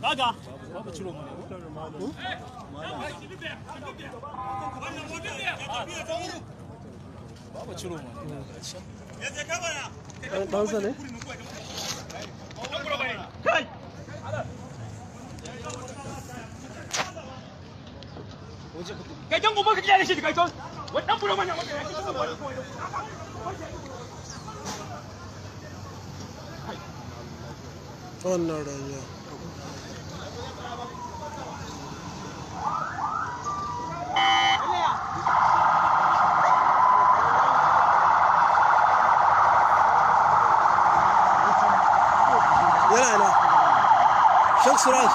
Kaga, babu ciro mu ne. Babu ciro mu ne. Dan sa ne? Kai! Kai can gobe ka kiyaye shi kai can. Wannan buro mana wanda ya kisa wani ko. Wannan rayuwa. Yana na. Shek Suraj.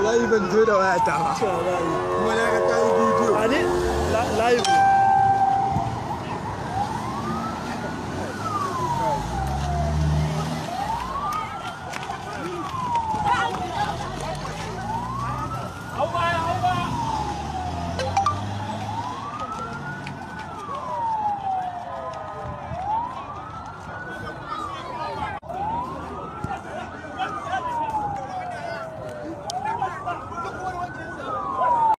Live ban zo da wayata ba. Kuma na ga kai bidiyo. Live.